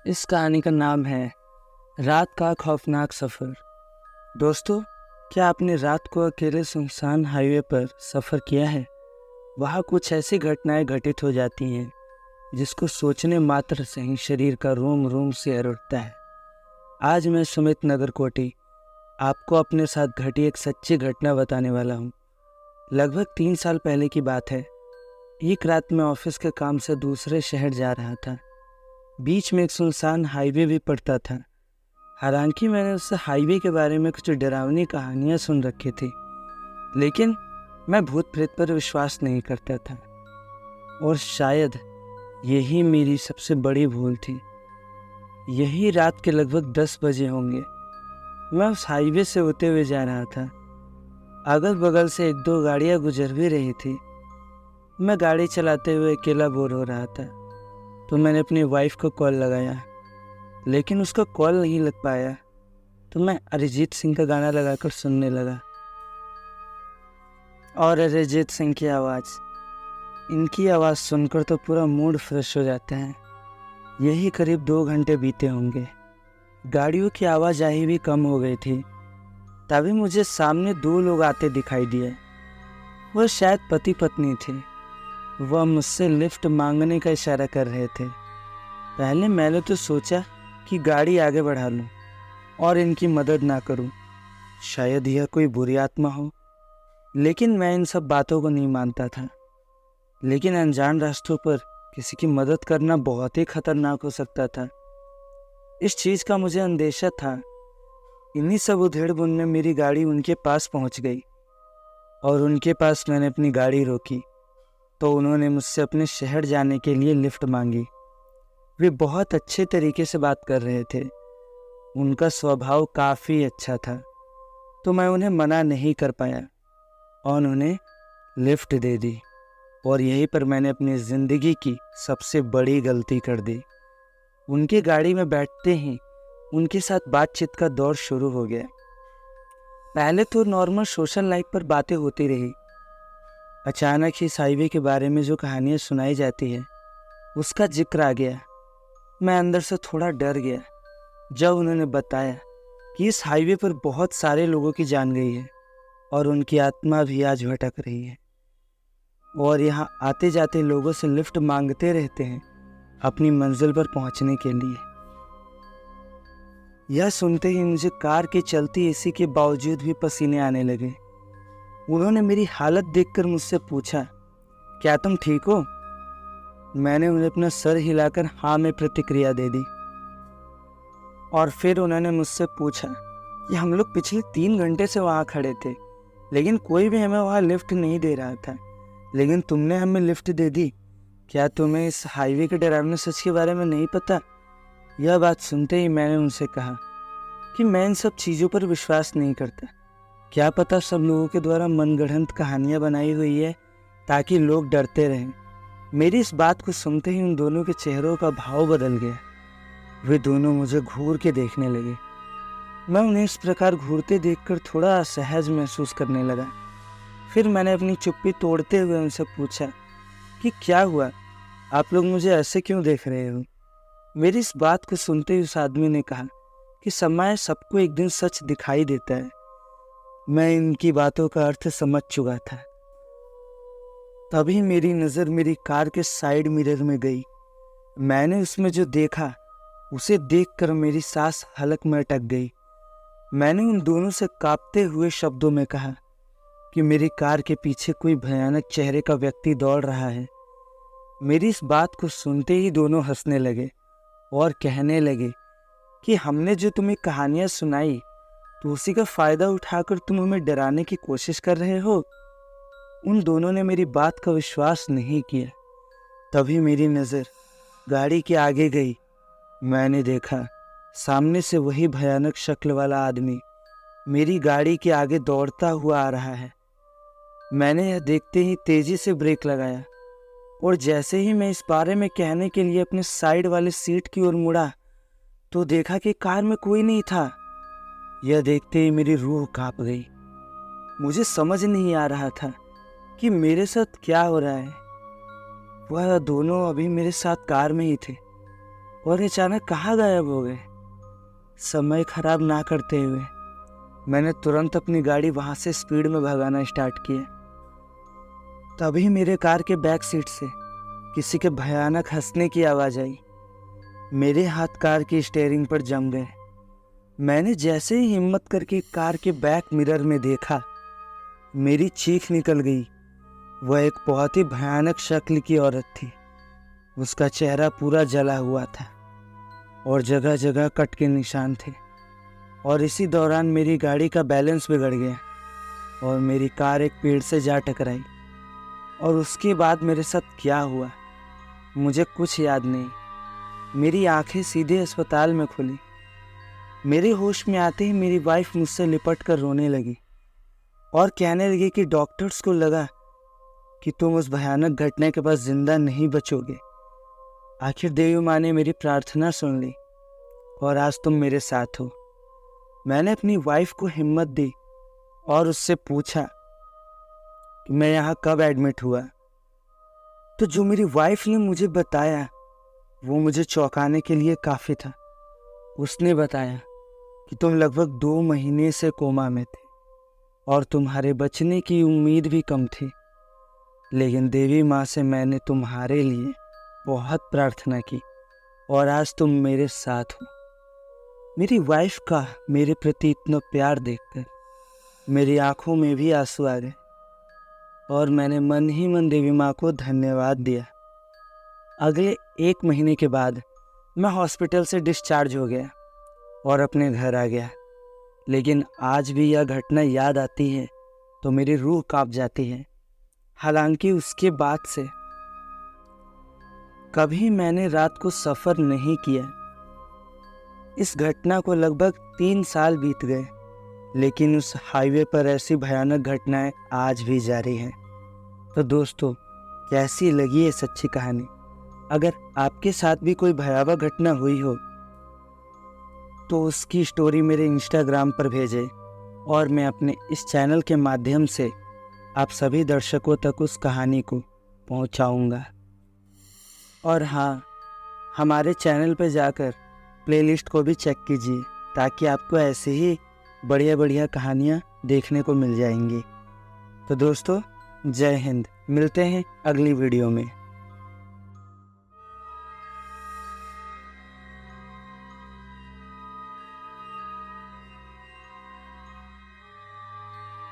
इस कहानी का नाम है रात का खौफनाक सफ़र। दोस्तों, क्या आपने रात को अकेले सुनसान हाईवे पर सफ़र किया है? वहाँ कुछ ऐसी घटनाएं घटित हो जाती हैं जिसको सोचने मात्र से ही शरीर का रोम रोम सिहर उठता है। आज मैं सुमित नगरकोटी आपको अपने साथ घटी एक सच्ची घटना बताने वाला हूँ। लगभग 3 साल पहले की बात है। एक रात मैं ऑफिस के काम से दूसरे शहर जा रहा था। बीच में एक सुनसान हाईवे भी पड़ता था। हालांकि मैंने उस हाईवे के बारे में कुछ डरावनी कहानियां सुन रखी थी, लेकिन मैं भूत प्रेत पर विश्वास नहीं करता था। और शायद यही मेरी सबसे बड़ी भूल थी। यही रात के लगभग 10 बजे होंगे। मैं उस हाईवे से होते हुए जा रहा था। अगल बगल से 1-2 गाड़ियां गुजर भी रही थी। मैं गाड़ी चलाते हुए अकेला बोर हो रहा था, तो मैंने अपनी वाइफ को कॉल लगाया, लेकिन उसका कॉल नहीं लग पाया। तो मैं अरिजीत सिंह का गाना लगाकर सुनने लगा। और अरिजीत सिंह की आवाज़, इनकी आवाज़ सुनकर तो पूरा मूड फ्रेश हो जाता है। यही करीब 2 घंटे बीते होंगे। गाड़ियों की आवाजाही भी कम हो गई थी। तभी मुझे सामने 2 लोग आते दिखाई दिए। वह शायद पति पत्नी थे। वह मुझसे लिफ्ट मांगने का इशारा कर रहे थे। पहले मैंने तो सोचा कि गाड़ी आगे बढ़ा लूं और इनकी मदद ना करूं, शायद यह कोई बुरी आत्मा हो। लेकिन मैं इन सब बातों को नहीं मानता था। लेकिन अनजान रास्तों पर किसी की मदद करना बहुत ही खतरनाक हो सकता था। इस चीज़ का मुझे अंदेशा था। इन्हीं सब उधेड़-बुन में मेरी गाड़ी उनके पास पहुंच गई और उनके पास मैंने अपनी गाड़ी रोकी तो उन्होंने मुझसे अपने शहर जाने के लिए लिफ्ट मांगी। वे बहुत अच्छे तरीके से बात कर रहे थे। उनका स्वभाव काफ़ी अच्छा था, तो मैं उन्हें मना नहीं कर पाया और उन्हें लिफ्ट दे दी। और यहीं पर मैंने अपनी ज़िंदगी की सबसे बड़ी गलती कर दी। उनकी गाड़ी में बैठते ही उनके साथ बातचीत का दौर शुरू हो गया। पहले तो नॉर्मल सोशल लाइफ पर बातें होती रही। अचानक ही इस हाईवे के बारे में जो कहानियाँ सुनाई जाती है उसका जिक्र आ गया। मैं अंदर से थोड़ा डर गया जब उन्होंने बताया कि इस हाईवे पर बहुत सारे लोगों की जान गई है और उनकी आत्मा भी आज भटक रही है और यहाँ आते जाते लोगों से लिफ्ट मांगते रहते हैं अपनी मंजिल पर पहुँचने के लिए। यह सुनते ही मुझे कार के चलती एसी के बावजूद भी पसीने आने लगे। उन्होंने मेरी हालत देखकर मुझसे पूछा, क्या तुम ठीक हो? मैंने उन्हें अपना सर हिलाकर हाँ में प्रतिक्रिया दे दी। और फिर उन्होंने मुझसे पूछा कि हम लोग पिछले 3 घंटे से वहाँ खड़े थे, लेकिन कोई भी हमें वहाँ लिफ्ट नहीं दे रहा था, लेकिन तुमने हमें लिफ्ट दे दी। क्या तुम्हें इस हाईवे के डरावने सच के बारे में नहीं पता? यह बात सुनते ही मैंने उनसे कहा कि मैं इन सब चीज़ों पर विश्वास नहीं करता। क्या पता सब लोगों के द्वारा मनगढ़ंत कहानियाँ बनाई हुई है ताकि लोग डरते रहें। मेरी इस बात को सुनते ही उन दोनों के चेहरों का भाव बदल गया। वे दोनों मुझे घूर के देखने लगे। मैं उन्हें इस प्रकार घूरते देखकर थोड़ा असहज महसूस करने लगा। फिर मैंने अपनी चुप्पी तोड़ते हुए उनसे पूछा कि क्या हुआ, आप लोग मुझे ऐसे क्यों देख रहे हो? मेरी इस बात को सुनते ही उस आदमी ने कहा कि समय सबको एक दिन सच दिखाई देता है। मैं इनकी बातों का अर्थ समझ चुका था। तभी मेरी नज़र मेरी कार के साइड मिरर में गई। मैंने उसमें जो देखा उसे देखकर मेरी सांस हलक में अटक गई। मैंने उन दोनों से कांपते हुए शब्दों में कहा कि मेरी कार के पीछे कोई भयानक चेहरे का व्यक्ति दौड़ रहा है। मेरी इस बात को सुनते ही दोनों हंसने लगे और कहने लगे कि हमने जो तुम्हें कहानियाँ सुनाई तो उसी का फ़ायदा उठाकर तुम हमें डराने की कोशिश कर रहे हो। उन दोनों ने मेरी बात का विश्वास नहीं किया। तभी मेरी नज़र गाड़ी के आगे गई। मैंने देखा सामने से वही भयानक शक्ल वाला आदमी मेरी गाड़ी के आगे दौड़ता हुआ आ रहा है। मैंने यह देखते ही तेजी से ब्रेक लगाया और जैसे ही मैं इस बारे में कहने के लिए अपने साइड वाले सीट की ओर मुड़ा तो देखा कि कार में कोई नहीं था। यह देखते ही मेरी रूह कांप गई। मुझे समझ नहीं आ रहा था कि मेरे साथ क्या हो रहा है। वह दोनों अभी मेरे साथ कार में ही थे। और अचानक कहाँ गायब हो गए। समय खराब ना करते हुए मैंने तुरंत अपनी गाड़ी वहाँ से स्पीड में भगाना स्टार्ट किया। तभी मेरे कार के बैक सीट से किसी के भयानक हंसने की आवाज़ आई। मेरे हाथ कार की स्टीयरिंग पर जम गए। मैंने जैसे ही हिम्मत करके कार के बैक मिरर में देखा, मेरी चीख निकल गई। वह एक बहुत ही भयानक शक्ल की औरत थी। उसका चेहरा पूरा जला हुआ था और जगह जगह कट के निशान थे। और इसी दौरान मेरी गाड़ी का बैलेंस बिगड़ गया और मेरी कार एक पेड़ से जा टकराई। और उसके बाद मेरे साथ क्या हुआ मुझे कुछ याद नहीं। मेरी आंखें सीधे अस्पताल में खुली। मेरे होश में आते ही मेरी वाइफ मुझसे लिपट कर रोने लगी और कहने लगी कि डॉक्टर्स को लगा कि तुम उस भयानक घटना के बाद जिंदा नहीं बचोगे। आखिर देवी माँ ने मेरी प्रार्थना सुन ली और आज तुम मेरे साथ हो। मैंने अपनी वाइफ को हिम्मत दी और उससे पूछा कि मैं यहाँ कब एडमिट हुआ। तो जो मेरी वाइफ ने मुझे बताया वो मुझे चौंकाने के लिए काफ़ी था। उसने बताया कि तुम लगभग 2 महीने से कोमा में थे और तुम्हारे बचने की उम्मीद भी कम थी। लेकिन देवी माँ से मैंने तुम्हारे लिए बहुत प्रार्थना की और आज तुम मेरे साथ हो। मेरी वाइफ का मेरे प्रति इतना प्यार देखकर मेरी आंखों में भी आंसू आ गए और मैंने मन ही मन देवी माँ को धन्यवाद दिया। अगले 1 महीने के बाद मैं हॉस्पिटल से डिस्चार्ज हो गया और अपने घर आ गया। लेकिन आज भी यह घटना याद आती है तो मेरी रूह कांप जाती है। हालांकि उसके बाद से कभी मैंने रात को सफ़र नहीं किया। इस घटना को लगभग 3 साल बीत गए, लेकिन उस हाईवे पर ऐसी भयानक घटनाएं आज भी जारी हैं। तो दोस्तों, कैसी लगी ये सच्ची कहानी? अगर आपके साथ भी कोई भयावह घटना हुई हो तो उसकी स्टोरी मेरे इंस्टाग्राम पर भेजें और मैं अपने इस चैनल के माध्यम से आप सभी दर्शकों तक उस कहानी को पहुंचाऊंगा। और हाँ, हमारे चैनल पर जाकर प्लेलिस्ट को भी चेक कीजिए ताकि आपको ऐसे ही बढ़िया बढ़िया कहानियाँ देखने को मिल जाएंगी। तो दोस्तों, जय हिंद। मिलते हैं अगली वीडियो में।